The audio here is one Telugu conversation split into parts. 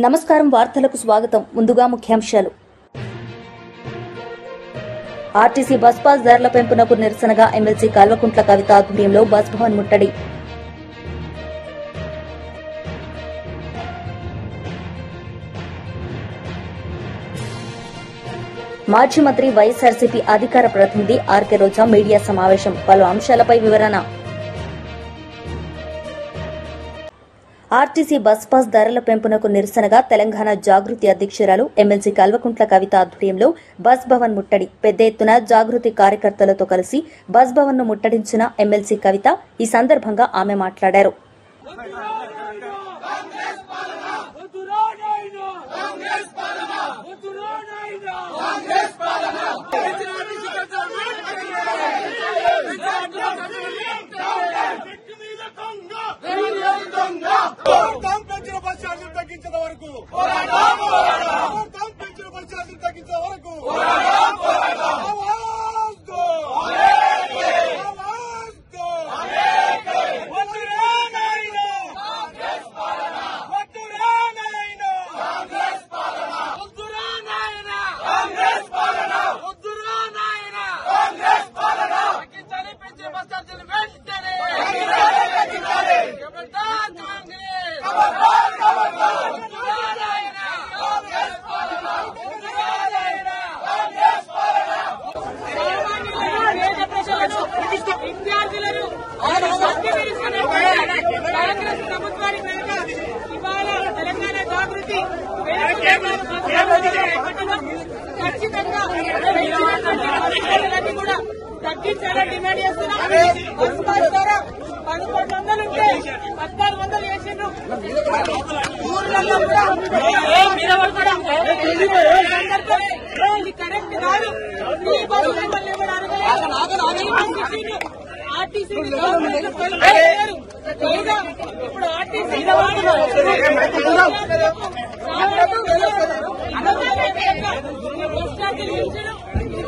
నమస్కారం వార్తలకు స్వాగతం ముందుగా ముఖ్యాంశాలు ఆర్టీసీ బస్ పాస్ ధరల పెంపునకు నిరసనగా ఎమ్మెల్సీ కల్వకుంట్ల కవిత ఆధ్వర్యంలో బస్ భవన్ ముట్టడి మాజీ మంత్రి వైఎస్ఆర్సీపీ అధికార ప్రతినిధి ఆర్కే రోజా మీడియా సమావేశం పలు అంశాలపై వివరణ ఆర్టీసీ బస్ పాస్ ధరల పెంపునకు నిరసనగా తెలంగాణ జాగృతి అధ్యక్షురాలు ఎమ్మెల్సీ కల్వకుంట్ల కవిత ఆధ్వర్యంలో బస్ భవన్ ముట్టడి పెద్ద ఎత్తున జాగృతి కార్యకర్తలతో కలిసి బస్ భవన్ ను ముట్టడించిన ఎమ్మెల్సీ కవిత ఈ సందర్భంగా ఆమె మాట్లాడారు. తగ్గించాలని డిమాండ్ చేస్తున్నాం. 1100 ఉంటే 1400 చేసిండ్రు. ఊర్లలో ఇది కరెక్ట్ కాదు. ఈ బస్సు మిమ్మల్ని ఎవరు అడగలేదు. ఆర్టీసీ ఇప్పుడు ఆర్టీసీ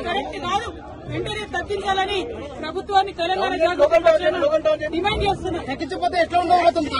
కరెక్ట్ కాదు. వెంటనే తగ్గించాలని ప్రభుత్వాన్ని తెలంగాణ జాగృతి డిమాండ్ చేస్తున్నారు. తగ్గించకపోతే ఎట్లా ఉండబోతుంది?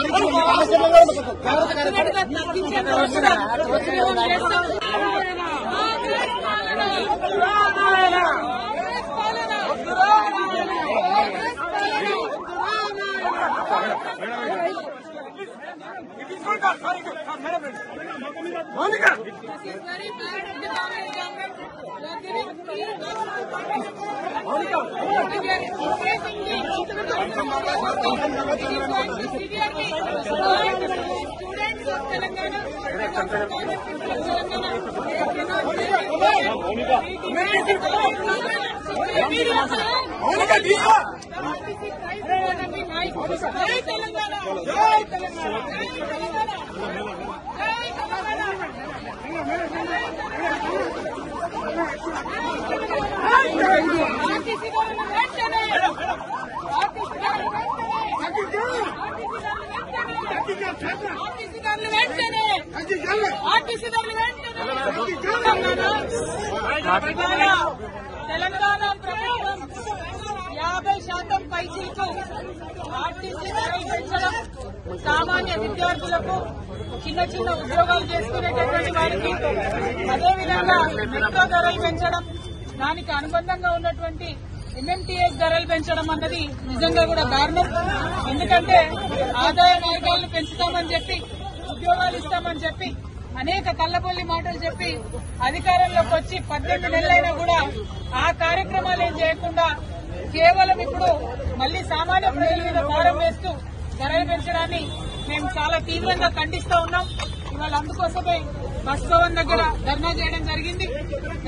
తెలంగాణ ప్రభుత్వం 50% పైచీలకు ఆర్టీసీ ధరలు పెంచడం, సామాన్య విద్యార్థులకు చిన్న చిన్న ఉద్యోగాలు చేసుకునేటటువంటి వారికి అదేవిధంగా మెట్రో ధరలు పెంచడం, దానికి అనుబంధంగా ఉన్నటువంటి ఎంఎంటీఎస్ ధరలు పెంచడం అన్నది నిజంగా కూడా దారుణం. ఎందుకంటే ఆదాయ మార్గాలను పెంచుతామని చెప్పి, ఉద్యోగాలు ఇస్తామని చెప్పి, అనేక కల్లబొల్లి మాటలు చెప్పి అధికారంలోకి వచ్చి 18 నెలలైనా కూడా ఆ కార్యక్రమాలు ఏం చేయకుండా కేవలం ఇప్పుడు మళ్లీ సామాన్య ప్రజల మీద భారం వేస్తూ ధరలు పెంచడాన్ని మేము చాలా తీవ్రంగా ఖండిస్తా ఉన్నాం. ఇవాళ అందుకోసమే బస్ భవన్ దగ్గర ధర్నా చేయడం జరిగింది.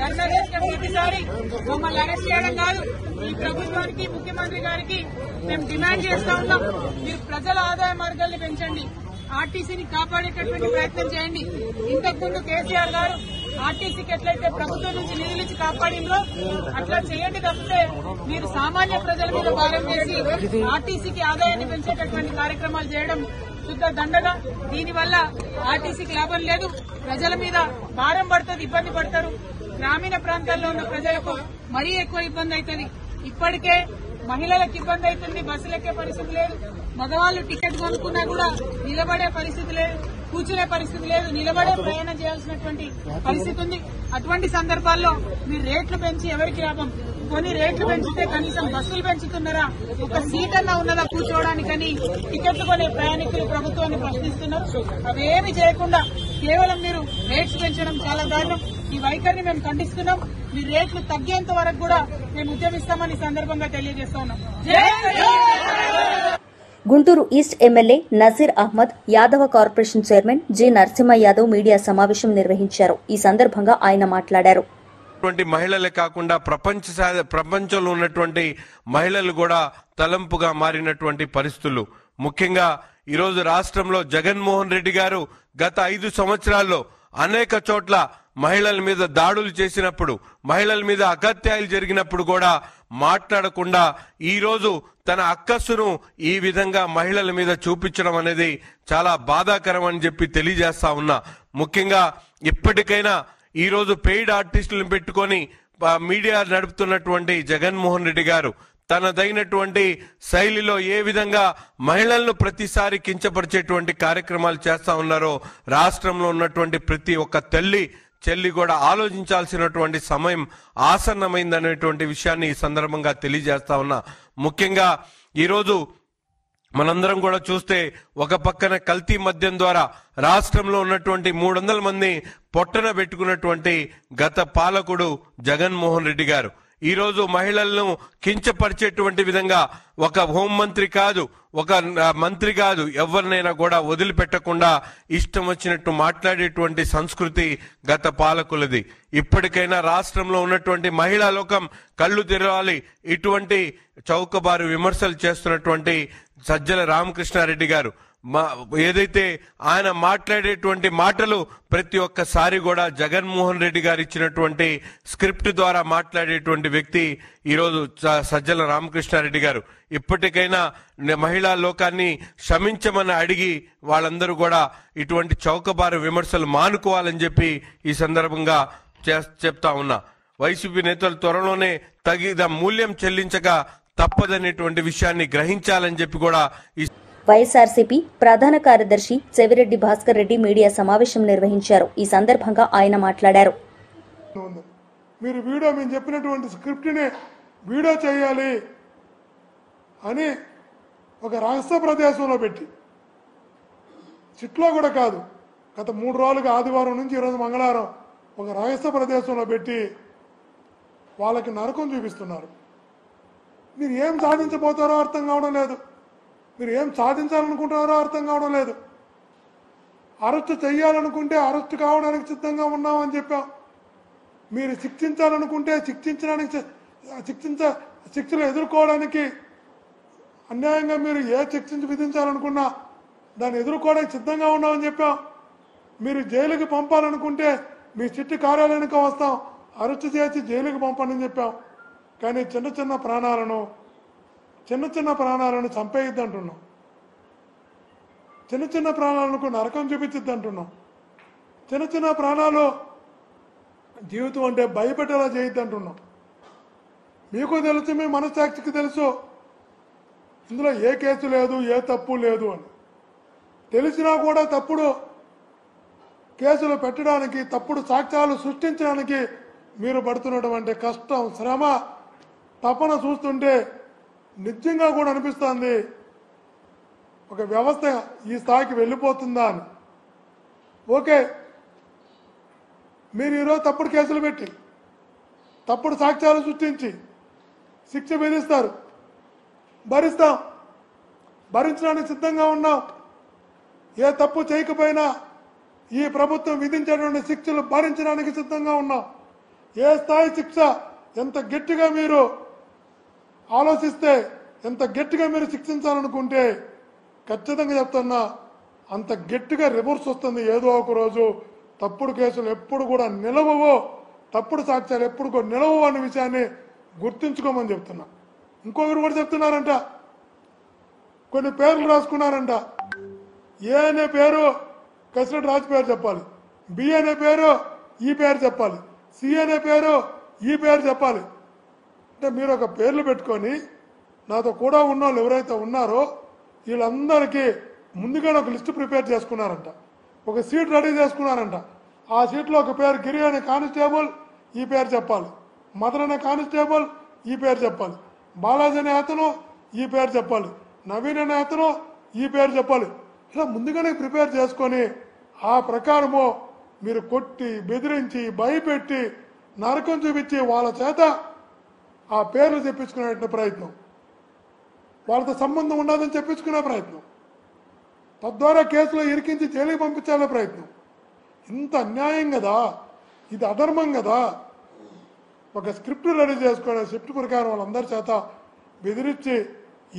ధర్నా చేసిన ప్రతిసారి మమ్మల్ని అరెస్ట్ చేయడం కాదు, ఈ ప్రభుత్వానికి ముఖ్యమంత్రి గారికి మేము డిమాండ్ చేస్తా ఉన్నాం. మీరు ప్రజల ఆదాయ మార్గాల్ని పెంచండి, ఆర్టీసీని కాపాడేటటువంటి ప్రయత్నం చేయండి. ఇంతకుముందు కేసీఆర్ గారు ఆర్టీసీకి ఎట్లయితే ప్రభుత్వం నుంచి నిధులు ఇచ్చి కాపాడిందో అట్లా చేయండి తప్పితే మీరు సామాన్య ప్రజల మీద భారం వేసి ఆర్టీసీకి ఆదాయాన్ని పెంచేటటువంటి కార్యక్రమాలు చేయడం శుద్ధ దండగా. దీనివల్ల ఆర్టీసీకి లాభం లేదు, ప్రజల మీద భారం పడుతుంది, ఇబ్బంది పడతారు. గ్రామీణ ప్రాంతాల్లో ఉన్న ప్రజలకు మరీ ఎక్కువ ఇబ్బంది అవుతుంది. ఇప్పటికే మహిళలకు ఇబ్బంది అవుతుంది, బస్సులెక్కే పరిస్థితి లేదు, మగవాళ్లు టికెట్ కొనుక్కున్నా కూడా నిలబడే పరిస్థితి లేదు. కూర్చునే పరిస్థితి లేదు, నిలబడే ప్రయాణం చేయాల్సినటువంటి పరిస్థితి ఉంది. అటువంటి సందర్భాల్లో మీరు రేట్లు పెంచి ఎవరికి లాభం? కొన్ని రేట్లు పెంచితే కనీసం బస్సులు పెంచుతున్నారా? ఒక సీట్ అన్నా ఉన్నదా కూర్చోవడానికని టికెట్లు కొనే ప్రయాణికులు ప్రభుత్వాన్ని ప్రశ్నిస్తున్నారు. అవేమి చేయకుండా కేవలం మీరు రేట్స్ పెంచడం చాలా దారుణం. ఈ వైఖరిని మేము ఖండిస్తున్నాం. మీ రేట్లు తగ్గేంత వరకు కూడా మేము ఉద్యమిస్తామని సందర్భంగా తెలియజేస్తా ఉన్నాం. Guntur east MLA Nazeer Ahmed, Yadava corporation chairman G Narasimha Yadav media సమావేశం నిర్వహించారు. ఈ సందర్భంగా ఆయన మాట్లాడారు. మహిళలే కాకుండా ప్రపంచంలో ఉన్నటువంటి మహిళలు కూడా తలంపుగా మారినటువంటి పరిస్థితులు. ముఖ్యంగా ఈరోజు రాష్ట్రంలో జగన్మోహన్ రెడ్డి గారు గత 5 సంవత్సరాల్లో అనేక చోట్ల మహిళల మీద దాడులు చేసినప్పుడు, మహిళల మీద అగత్యాలు జరిగినప్పుడు కూడా మాట్లాడకుండా ఈరోజు తన అక్కస్సును ఈ విధంగా మహిళల మీద చూపించడం అనేది చాలా బాధాకరం అని చెప్పి తెలియజేస్తా ఉన్నా. ముఖ్యంగా ఇప్పటికైనా ఈరోజు పెయిడ్ ఆర్టిస్టులను పెట్టుకొని మీడియా నడుపుతున్నటువంటి జగన్మోహన్ రెడ్డి గారు తనదైనటువంటి శైలిలో ఏ విధంగా మహిళలను ప్రతిసారి కించపరిచేటువంటి కార్యక్రమాలు చేస్తా ఉన్నారో రాష్ట్రంలో ఉన్నటువంటి ప్రతి ఒక్క తల్లి చెల్లి కూడా ఆలోచించాల్సినటువంటి సమయం ఆసన్నమైందనేటువంటి విషయాన్ని ఈ సందర్భంగా తెలియజేస్తా ఉన్నా. ముఖ్యంగా ఈరోజు మనందరం కూడా చూస్తే ఒక పక్కన కల్తీ మద్యం ద్వారా రాష్ట్రంలో ఉన్నటువంటి 300 మంది పొట్టన పెట్టుకున్నటువంటి గత పాలకుడు జగన్మోహన్ రెడ్డి గారు ఈరోజు మహిళలను కించపరిచేటువంటి విధంగా ఒక హోంమంత్రి కాదు, ఒక మంత్రి కాదు, ఎవరినైనా కూడా వదిలిపెట్టకుండా ఇష్టం వచ్చినట్టు మాట్లాడేటువంటి సంస్కృతి గత పాలకులది. ఇప్పటికైనా రాష్ట్రంలో ఉన్నటువంటి మహిళా లోకం కళ్ళు తెరవాలి. ఇటువంటి చౌకబారు విమర్శలు చేస్తున్నటువంటి సజ్జల రామకృష్ణారెడ్డి గారు ఏదైతే ఆయన మాట్లాడేటువంటి మాటలు ప్రతి ఒక్కసారి కూడా జగన్మోహన్ రెడ్డి గారు ఇచ్చినటువంటి స్క్రిప్ట్ ద్వారా మాట్లాడేటువంటి వ్యక్తి ఈరోజు సజ్జల రామకృష్ణారెడ్డి గారు. ఇప్పటికైనా మహిళా లోకాన్ని క్షమించమని అడిగి వాళ్ళందరూ కూడా ఇటువంటి చౌకబారు విమర్శలు మానుకోవాలని చెప్పి ఈ సందర్భంగా చెప్తా ఉన్నా. వైసీపీ నేతలు త్వరలోనే తగిన మూల్యం చెల్లించక తప్పదనేటువంటి విషయాన్ని గ్రహించాలని చెప్పి కూడా వైఎస్ఆర్సీపీ ప్రధాన కార్యదర్శి చెవిరెడ్డి భాస్కర్ రెడ్డి మీడియా సమావేశం నిర్వహించారు. ఈ సందర్భంగా ఆయన మాట్లాడారు. మీరు మేము చెప్పినటువంటి స్క్రిప్ట్ని వీడియో చేయాలి అని ఒక రహస్య ప్రదేశంలో పెట్టి, చిట్లో కూడా కాదు, గత 3 రోజులుగా ఆదివారం నుంచి ఈరోజు మంగళవారం ఒక రహస్య ప్రదేశంలో పెట్టి వాళ్ళకి నరకం చూపిస్తున్నారు. మీరు ఏం సాధించబోతారో అర్థం కావడం లేదు, మీరు ఏం సాధించాలనుకుంటున్నారో అర్థం కావడం లేదు. అరెస్టు చేయాలనుకుంటే అరెస్టు కావడానికి సిద్ధంగా ఉన్నామని చెప్పాం. మీరు శిక్షించాలనుకుంటే శిక్షలు ఎదుర్కోవడానికి, అన్యాయంగా మీరు ఏ శిక్ష విధించాలనుకున్నా దాన్ని ఎదుర్కోవడానికి సిద్ధంగా ఉన్నామని చెప్పాం. మీరు జైలుకి పంపాలనుకుంటే మీ చిట్టి కార్యాలయానికి వస్తాం, అరెస్టు చేసి జైలుకి పంపండి అని చెప్పాం. కానీ చిన్న ప్రాణాలను చంపేయద్దు అంటున్నాం, చిన్న ప్రాణాలకు నరకం చూపించద్దు అంటున్నాం, చిన్న ప్రాణాలు జీవితం అంటే భయపెట్టేలా చేయొద్దు అంటున్నాం. మీకు తెలుసు, మీ మనస్సాక్షికి తెలుసు ఇందులో ఏ కేసు లేదు, ఏ తప్పు లేదు అని. తెలిసినా కూడా తప్పుడు కేసులు పెట్టడానికి, తప్పుడు సాక్ష్యాలు సృష్టించడానికి మీరు పడుతున్నటువంటి కష్టం, శ్రమ, తపన చూస్తుంటే నిజంగా కూడా అనిపిస్తుంది ఒక వ్యవస్థ ఈ స్థాయికి వెళ్ళిపోతుందా అని. ఓకే, మీరు ఈరోజు తప్పుడు కేసులు పెట్టి తప్పుడు సాక్ష్యాలు సృష్టించి శిక్ష విధిస్తారు, భరిస్తాం, భరించడానికి సిద్ధంగా ఉన్నాం. ఏ తప్పు చేయకపోయినా ఈ ప్రభుత్వం విధించేటువంటి శిక్షలు భరించడానికి సిద్ధంగా ఉన్నాం. ఏ స్థాయి శిక్ష ఎంత గట్టిగా మీరు ఆలోచిస్తే, ఎంత గట్టిగా మీరు శిక్షించాలనుకుంటే ఖచ్చితంగా చెప్తున్నా అంత గట్టిగా రివర్స్ వస్తుంది. ఏదో ఒక రోజు తప్పుడు కేసులు ఎప్పుడు కూడా నిలవవో, తప్పుడు సాక్ష్యాలు ఎప్పుడు కూడా నిలవవు అనే విషయాన్ని గుర్తుంచుకోమని చెప్తున్నా. ఇంకొకరు కూడా చెప్తున్నారంట, కొన్ని పేర్లు రాసుకున్నారంట. ఏ అనే పేరు కసిరెడ్డి రాజు పేరు చెప్పాలి, బి అనే పేరు ఈ పేరు చెప్పాలి, సి అనే పేరు ఈ పేరు చెప్పాలి. అంటే మీరు ఒక పేర్లు పెట్టుకొని నాతో కూడా ఉన్న వాళ్ళు ఎవరైతే ఉన్నారో వీళ్ళందరికీ ముందుగానే ఒక లిస్టు ప్రిపేర్ చేసుకున్నారంట. ఒక సీట్ రెడీ చేసుకున్నారంట. ఆ సీట్లో ఒక పేరు గిరి అనే కానిస్టేబుల్ ఈ పేరు చెప్పాలి, మదన్ అనే కానిస్టేబుల్ ఈ పేరు చెప్పాలి, బాలాజీ అనే అతను ఈ పేరు చెప్పాలి, నవీన్ అనే అతను ఈ పేరు చెప్పాలి. ఇలా ముందుగానే ప్రిపేర్ చేసుకొని ఆ ప్రకారము మీరు కొట్టి బెదిరించి భయపెట్టి నరకం చూపించి వాళ్ళ చేత ఆ పేర్లు చెప్పించుకునే ప్రయత్నం, వాళ్ళతో సంబంధం ఉండదని చెప్పించుకునే ప్రయత్నం, తద్వారా కేసులో ఇరికించి జైలుకి పంపించాలనే ప్రయత్నం. ఇంత అన్యాయం కదా, ఇది అధర్మం కదా. ఒక స్క్రిప్ట్ రెడీ చేసుకునే స్క్రిప్ట్ ప్రకారం వాళ్ళందరి చేత బెదిరించి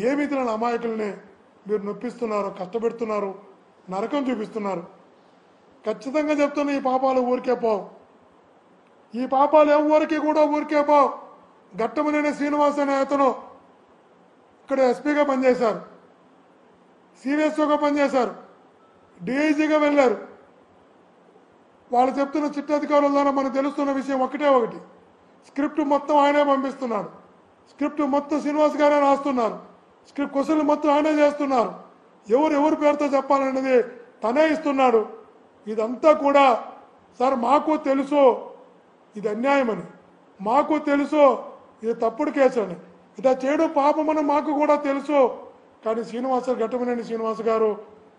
ఏమి తెలియని అమాయకుల్ని మీరు నొప్పిస్తున్నారు, కష్టపెడుతున్నారు, నరకం చూపిస్తున్నారు. ఖచ్చితంగా చెప్తున్నా, ఈ పాపాలు ఊరికే పోవు. ఈ పాపాలు ఎవరికి కూడా ఊరికే పోవు. ఘట్టమనేని శ్రీనివాస్ అనే అతను ఇక్కడ ఎస్పీగా పనిచేశారు, సివిఎస్ఓగా పనిచేశారు, డిఐజీగా వెళ్ళారు. వాళ్ళు చెప్తున్న చిట్ట అధికారుల ద్వారా మనకు తెలుస్తున్న విషయం ఒకటే ఒకటి, స్క్రిప్ట్ మొత్తం ఆయనే పంపిస్తున్నాడు, స్క్రిప్ట్ మొత్తం శ్రీనివాస్ గారే రాస్తున్నారు, స్క్రిప్ట్ క్వశ్చన్లు మొత్తం ఆయనే చేస్తున్నారు, ఎవరు పేరుతో చెప్పాలనేది తనే ఇస్తున్నాడు. ఇదంతా కూడా సార్ మాకు తెలుసు ఇది అన్యాయమని, మాకు తెలుసు ఇది తప్పుడు కేసు అని, ఇలా చేయడం పాపమని మాకు కూడా తెలుసు. కానీ ఘట్టమనేని శ్రీనివాస్ గారు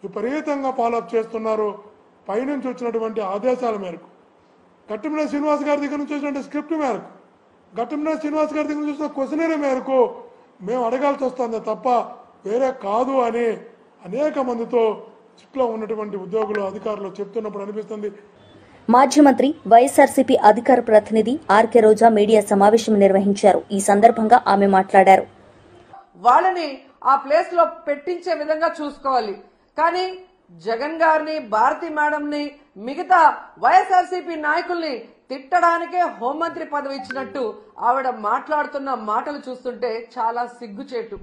విపరీతంగా ఫాలోఅప్ చేస్తున్నారు. పైనుంచి వచ్చినటువంటి ఆదేశాల మేరకు, ఘట్టమనేని శ్రీనివాస్ గారి దగ్గర నుంచి వచ్చినటువంటి స్క్రిప్ట్ మేరకు, ఘట్టమనేని శ్రీనివాస్ గారి దగ్గర నుంచి వచ్చిన క్వశ్చనరీ మేరకు మేము అడగాల్సి వస్తుంది తప్ప వేరే కాదు అని అనేక మందితో చుట్టూ ఉన్నటువంటి ఉద్యోగులు అధికారులు చెప్తున్నప్పుడు అనిపిస్తుంది. మాజీ మంత్రి వైఎస్ఆర్సీపీ అధికార ప్రతినిధి ఆర్కే రోజా మీడియా సమావేశం నిర్వహించారు. ఈ సందర్భంగా ఆమె మాట్లాడారు. వాళ్ళని ఆ ప్లేస్ లో పెట్టించే విధంగా చూసుకోవాలి. కానీ జగన్ గారిని, భారతి మేడంని, మిగతా వైఎస్ఆర్సీపీ నాయకుల్ని తిట్టడానికే హోంమంత్రి పదవి ఇచ్చినట్టు ఆవిడ మాట్లాడుతున్న మాటలు చూస్తుంటే చాలా సిగ్గుచేటు.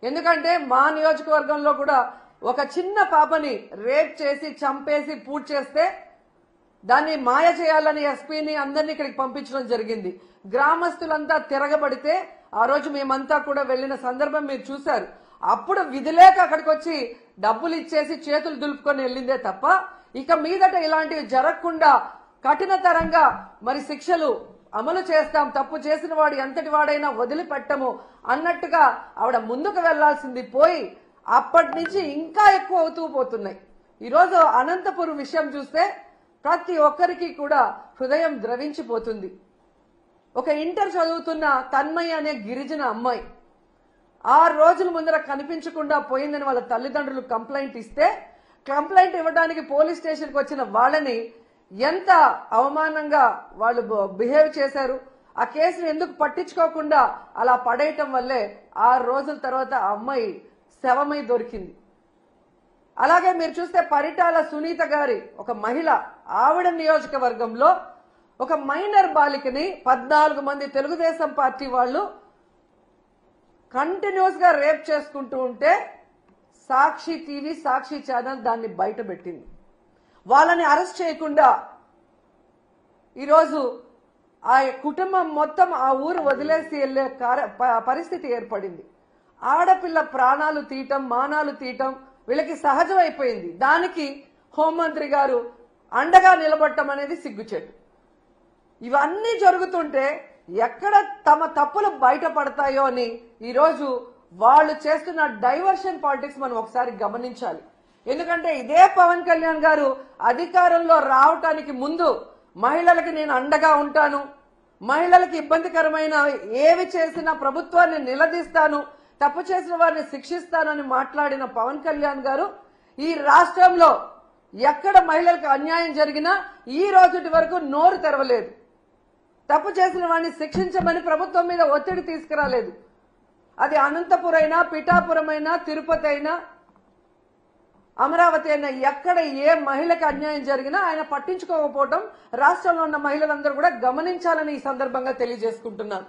ఎందుకంటే మా నియోజకవర్గంలో కూడా ఒక చిన్న పాపని రేప్ చేసి చంపేసి పూర్తి చేస్తే దాన్ని మాయ చేయాలని ఎస్పీని అందరినీ ఇక్కడికి పంపించడం జరిగింది. గ్రామస్తులంతా తిరగబడితే ఆ రోజు మేమంతా కూడా వెళ్లిన సందర్భం మీరు చూశారు. అప్పుడు విధిలేక అక్కడికి వచ్చి డబ్బులు ఇచ్చేసి చేతులు దులుపుకొని వెళ్ళిందే తప్ప ఇక మీదట ఇలాంటివి జరగకుండా కఠినతరంగా మరి శిక్షలు అమలు చేస్తాం, తప్పు చేసిన వాడు ఎంతటి వాడైనా వదిలిపెట్టము అన్నట్టుగా ఆవిడ ముందుకు వెళ్లాల్సింది పోయి అప్పటి నుంచి ఇంకా ఎక్కువ అవుతూ పోతున్నాయి. ఈరోజు అనంతపురం విషయం చూస్తే ప్రతి ఒక్కరికి కూడా హృదయం ద్రవించిపోతుంది. ఒక ఇంటర్ చదువుతున్న తన్మయ్య అనే గిరిజన అమ్మాయి 6 రోజుల ముందర కనిపించకుండా పోయిందని వాళ్ళ తల్లిదండ్రులు కంప్లైంట్ ఇస్తే, కంప్లైంట్ ఇవ్వడానికి పోలీస్ స్టేషన్కి వచ్చిన వాళ్ళని ఎంత అవమానంగా వాళ్ళు బిహేవ్ చేశారు. ఆ కేసును ఎందుకు పట్టించుకోకుండా అలా పడేయటం వల్లే 6 రోజుల తర్వాత ఆ అమ్మాయి శవమై దొరికింది. అలాగే మీరు చూస్తే పరిటాల సునీత గారి ఒక మహిళ, ఆవిడ నియోజకవర్గంలో ఒక మైనర్ బాలికని 14 మంది తెలుగుదేశం పార్టీ వాళ్ళు కంటిన్యూస్ గా రేప్ చేసుకుంటూ ఉంటే సాక్షి టీవీ, సాక్షి ఛానల్ దాన్ని బయట పెట్టింది. వాళ్ళని అరెస్ట్ చేయకుండా ఈరోజు ఆ కుటుంబం మొత్తం ఆ ఊరు వదిలేసి వెళ్లే పరిస్థితి ఏర్పడింది. ఆడపిల్ల ప్రాణాలు తీయటం, మానాలు తీయటం వీళ్ళకి సహజమైపోయింది. దానికి హోంమంత్రి గారు అండగా నిలబడటం అనేది సిగ్గుచేటు. ఇవన్నీ జరుగుతుంటే ఎక్కడ తమ తప్పులు బయటపడతాయో అని ఈరోజు వాళ్ళు చేస్తున్న డైవర్షన్ పాలిటిక్స్ మనం ఒకసారి గమనించాలి. ఎందుకంటే ఇదే పవన్ కళ్యాణ్ గారు అధికారంలో రావటానికి ముందు మహిళలకి నేను అండగా ఉంటాను, మహిళలకి ఇబ్బందికరమైన ఏవి చేసినా ప్రభుత్వాన్ని నిలదీస్తాను, తప్పు చేసిన వారిని శిక్షిస్తానని మాట్లాడిన పవన్ కళ్యాణ్ గారు ఈ రాష్ట్రంలో ఎక్కడ మహిళలకు అన్యాయం జరిగినా ఈ రోజుటి వరకు నోరు తెరవలేదు. తప్పు చేసిన వారిని శిక్షించమని ప్రభుత్వం మీద ఒత్తిడి తీసుకురాలేదు. అది అనంతపురం అయినా, పిఠాపురం అయినా, తిరుపతి అయినా, అమరావతి అయినా, ఎక్కడ ఏ మహిళకు అన్యాయం జరిగినా ఆయన పట్టించుకోకపోవడం రాష్ట్రంలో ఉన్న మహిళలందరూ కూడా గమనించాలని ఈ సందర్భంగా తెలియజేసుకుంటున్నాను.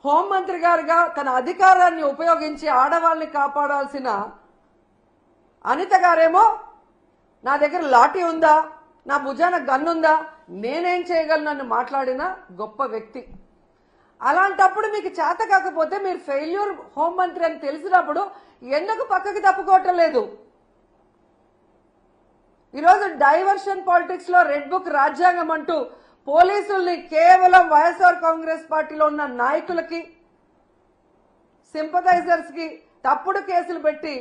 హోంమంత్రి గారుగా తన అధికారాన్ని ఉపయోగించి ఆడవాళ్ళని కాపాడాల్సిన అనిత గారేమో నా దగ్గర లాఠీ ఉందా, నా భుజాన గన్నుందా, నేనేం చేయగలను మాట్లాడిన గొప్ప వ్యక్తి. అలాంటప్పుడు మీకు చేత కాకపోతే మీరు ఫెయిల్యూర్ హోంమంత్రి అని తెలిసినప్పుడు ఎందుకు పక్కకి తప్పుకోవటం లేదు? ఈరోజు డైవర్షన్ పాలిటిక్స్ లో రెడ్ బుక్ రాజ్యాంగం అంటూ పోలీసుల్ని కేవలం వైఎస్ఆర్ కాంగ్రెస్ పార్టీలో ఉన్న నాయకులకి సింపథైజర్స్ కి తప్పుడు కేసులు పెట్టి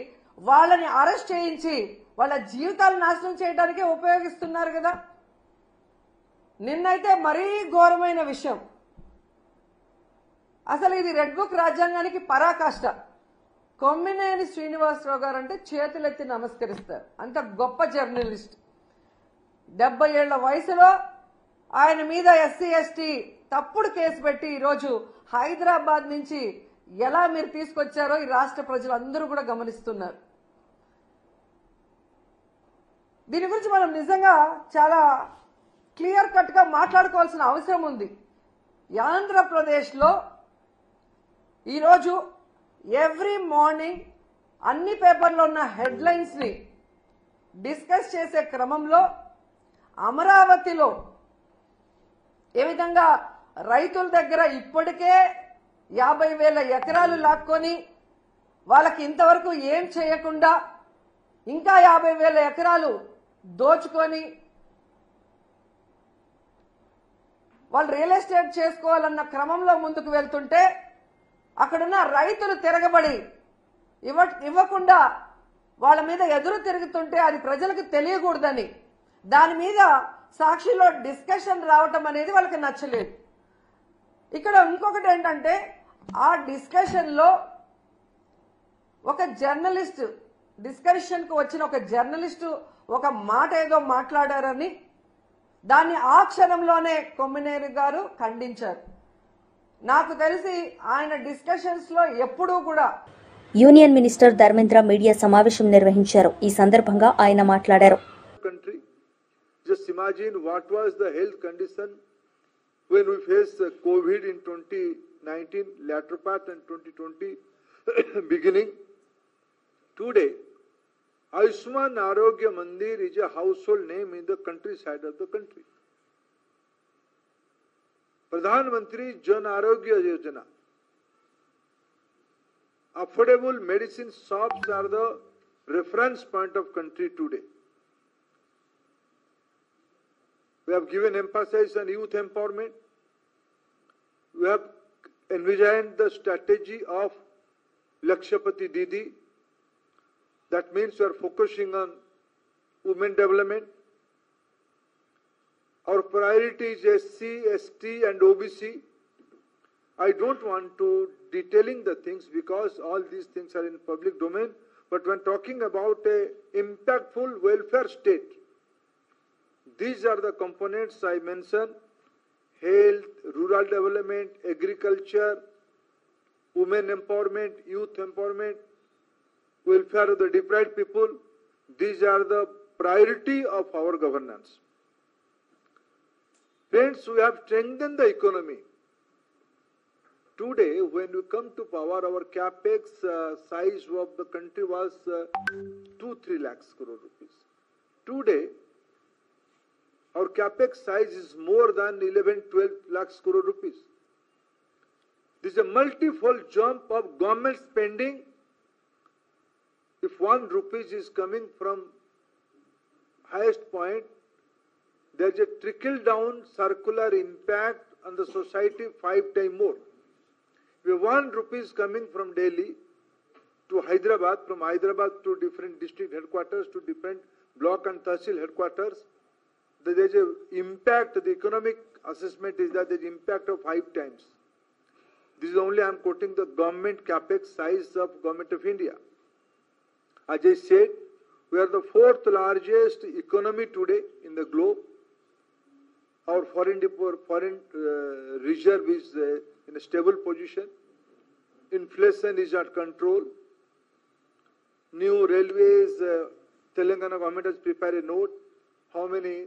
వాళ్ళని అరెస్ట్ చేయించి వాళ్ళ జీవితాలు నాశనం చేయడానికే ఉపయోగిస్తున్నారు కదా. నిన్నైతే మరీ ఘోరమైన విషయం. అసలు ఇది రెడ్ బుక్ రాజ్యాంగానికి పరాకాష్ట. కొమ్మినేని శ్రీనివాసరావు గారు అంటే చేతులెత్తి నమస్కరిస్తారు. అంత గొప్ప జర్నలిస్ట్. 70 ఏళ్ల వయసులో ఆయన మీద ఎస్సీ ఎస్టీ తప్పుడు కేసు పెట్టి ఈరోజు హైదరాబాద్ నుంచి ఎలా మీరు తీసుకొచ్చారో ఈ రాష్ట్ర ప్రజలు అందరూ కూడా గమనిస్తున్నారు. దీని గురించి మనం నిజంగా చాలా క్లియర్ కట్ గా మాట్లాడుకోవాల్సిన అవసరం ఉంది. ఆంధ్రప్రదేశ్లో ఈరోజు ఎవ్రీ మార్నింగ్ అన్ని పేపర్లో ఉన్న హెడ్లైన్స్ ని డిస్కస్ చేసే క్రమంలో అమరావతిలో ఏ విధంగా రైతుల దగ్గర ఇప్పటికే 50,000 ఎకరాలు లాక్కొని వాళ్ళకి ఇంతవరకు ఏం చేయకుండా ఇంకా 50,000 ఎకరాలు దోచుకొని వాళ్ళు రియల్ ఎస్టేట్ చేసుకోవాలన్న క్రమంలో ముందుకు వెళ్తుంటే అక్కడున్న రైతులు తిరగబడి ఇవ్వకుండా వాళ్ళ మీద ఎదురు తిరుగుతుంటే అది ప్రజలకు తెలియకూడదని దాని మీద సాక్షిలో డిస్కషన్ రావటం అనేది వాళ్ళకి నచ్చలేదు. ఇక్కడ ఇంకొకటి ఏంటంటే ఆ డిస్కషన్ లో ఒక జర్నలిస్ట్ డిస్కషన్ కు వచ్చిన ఒక జర్నలిస్టు ఒక మాట ఏదో మాట్లాడారని దాన్ని ఆ క్షణంలోనే కొమ్మినేని గారు ఖండించారు. నాకు తెలిసి ఆయన డిస్కషన్స్ లో ఎప్పుడూ కూడా యూనియన్ మినిస్టర్ ధర్మేంద్ర మీడియా సమావేశం నిర్వహించారు. ఈ సందర్భంగా ఆయన మాట్లాడారు. Just imagine what was the health condition when we faced COVID in 2019, latter part, and 2020 beginning. Today, Ayushman Arogya Mandir is a household name in the countryside of the country. Pradhan Mantri Jan Arogya Yojana. Affordable medicine shops are the reference point of country today. We have given emphasis on youth empowerment. We have envisioned the strategy of Lakshapati Didi. That means we are focusing on women development. Our priority is SC, ST and OBC. I don't want to detailing the things because all these things are in public domain. But when talking about a impactful welfare state, these are the components I mentioned: health, rural development, agriculture, women empowerment, youth empowerment, welfare of the deprived people. These are the priority of our governance. Friends, we have strengthened the economy. Today, when we come to power, our capex size of the country was 2-3 lakhs crore rupees. Today, our capex size is more than 11-12 lakhs crore rupees. This is a multi-fold jump of government spending. If 1 rupees is coming from highest point, there is a trickle-down circular impact on the society 5 times more. If 1 rupee is coming from Delhi to Hyderabad, from Hyderabad to different district headquarters, to different block and tahsil headquarters, there is an impact. The economic assessment is that there is impact of 5 times. This is only I am quoting the government capex size of Government of India. As I said, we are the 4th largest economy today in the globe. Our foreign reserve is in a stable position. Inflation is at control. New railways, Telangana government has prepared a note. How many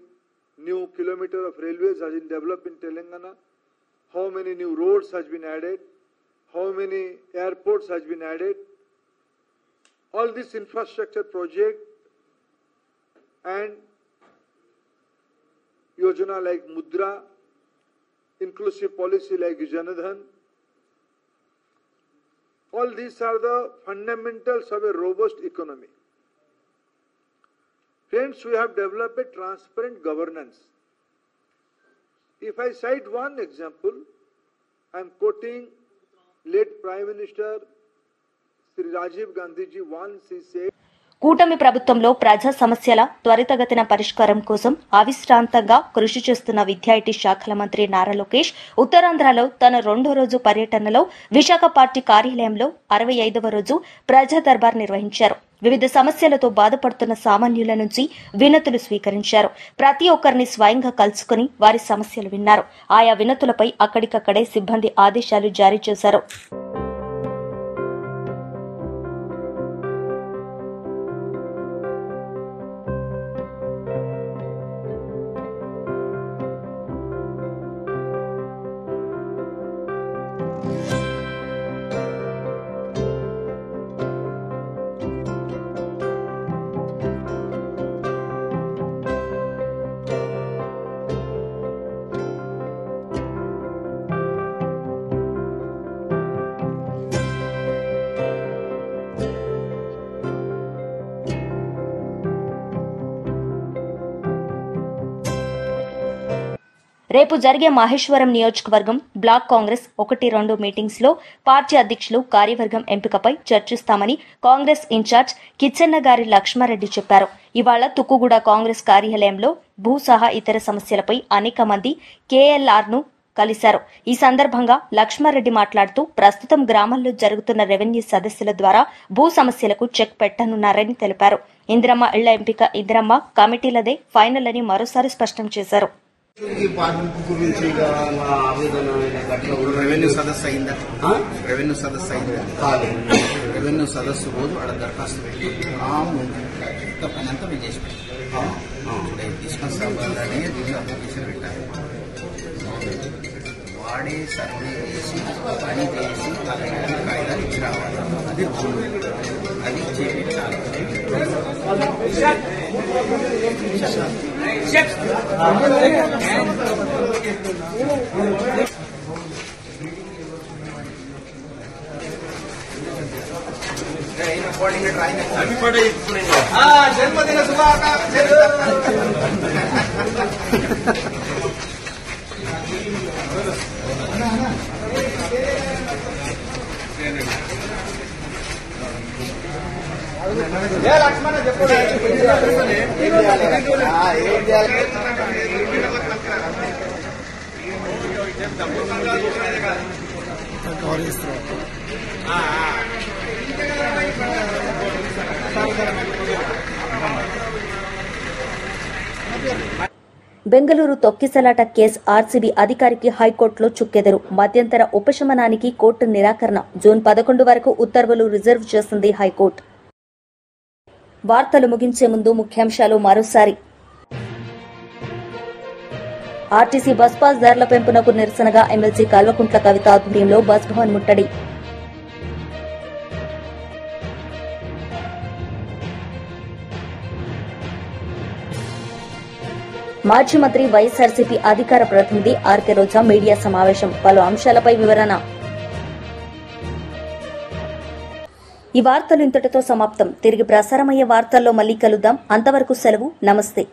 new kilometers of railways has been developed in Telangana? How many new roads has been added? How many airports has been added? All this infrastructure project and Yojana like Mudra, inclusive policy like Janadhan, all these are the fundamentals of a robust economy. Friends, we have developed a transparent governance. If I cite one example, I am quoting late Prime Minister Sri Rajiv Gandhi ji once he said, కూటమి ప్రభుత్వంలో ప్రజా సమస్యల త్వరితగతిన పరిష్కారం కోసం అవిశ్రాంతంగా కృషి చేస్తున్న విద్యా ఐటీ శాఖల మంత్రి నారా లోకేష్ ఉత్తరాంధ్రలో తన 2వ రోజు పర్యటనలో విశాఖ పార్టీ కార్యాలయంలో 65వ రోజు ప్రజా దర్బార్ నిర్వహించారు. వివిధ సమస్యలతో బాధపడుతున్న సామాన్యుల నుంచి వినతులు స్వీకరించారు. ప్రతి ఒక్కరిని స్వయంగా కలుసుకుని వారి సమస్యలు విన్నారు. ఆయా వినతులపై అక్కడికక్కడే సిబ్బంది ఆదేశాలు జారీ చేశారు. రేపు జరిగే మహేశ్వరం నియోజకవర్గం బ్లాక్ కాంగ్రెస్ 1-2 మీటింగ్స్ లో పార్టీ అధ్యక్షులు కార్యవర్గం ఎంపికపై చర్చిస్తామని కాంగ్రెస్ ఇన్ఛార్జ్ కిచ్చెన్నగారి లక్ష్మారెడ్డి చెప్పారు. ఇవాళ తుక్కుగూడ కాంగ్రెస్ కార్యాలయంలో భూ సహా ఇతర సమస్యలపై అనేక మంది కేఎల్ఆర్ ను కలిశారు. ఈ సందర్భంగా లక్ష్మారెడ్డి మాట్లాడుతూ ప్రస్తుతం గ్రామాల్లో జరుగుతున్న రెవెన్యూ సదస్సుల ద్వారా భూ సమస్యలకు చెక్ పెట్టనున్నారని తెలిపారు. ఇందిరమ్మ ఇళ్ల ఎంపిక ఇందిరమ్మ కమిటీలదే ఫైనల్ అని మరోసారి స్పష్టం చేశారు. రెవెన్యూ సదస్సు అయిందా? రెవెన్యూ సదస్సు అయిందా? రెవెన్యూ సదస్సు రోజు అక్కడ దరఖాస్తు పెట్టి పని అంతా మేము చేసి పెట్టాం. తీసుకొని అప్లికేషన్ పెట్టాలి. వాడే సర్వే చేసి పని చేసి కాయిదాలు ఇచ్చి రావాలి. అది అది చేయించాలి. జన్మదిన శుభాకాంక్షలు. లక్ష్మణ చెప్పు. బెంగళూరు తొక్కిసలాట కేసు ఆర్సీబీ అధికారికి హైకోర్టులో చుక్కెదురు. మధ్యంతర ఉపశమనానికి కోర్టు నిరాకరణ. జూన్ 11 వరకు ఉత్తర్వులు రిజర్వ్ చేసింది హైకోర్టు. వార్తలు ముగించే ముందు ముఖ్యాంశాలు మరోసారి. ఆర్టీసీ బస్ పాస్ ధరల పెంపునకు నిరసనగా ఎమ్మెల్సీ కల్వకుంట్ల కవిత ఆధ్వర్యంలో బస్ భవన్ ముట్టడి. మాజీ మంత్రి వైఎస్ఆర్సీపీ అధికార ప్రతినిధి ఆర్కే రోజా మీడియా సమావేశం. పలు అంశాలపై వివరణ. ఈ వార్తలు ఇంతటితో సమాప్తం. తిరిగి ప్రసారమయ్యే వార్తల్లో మళ్లీ కలుద్దాం. అంతవరకు సెలవు. నమస్తే.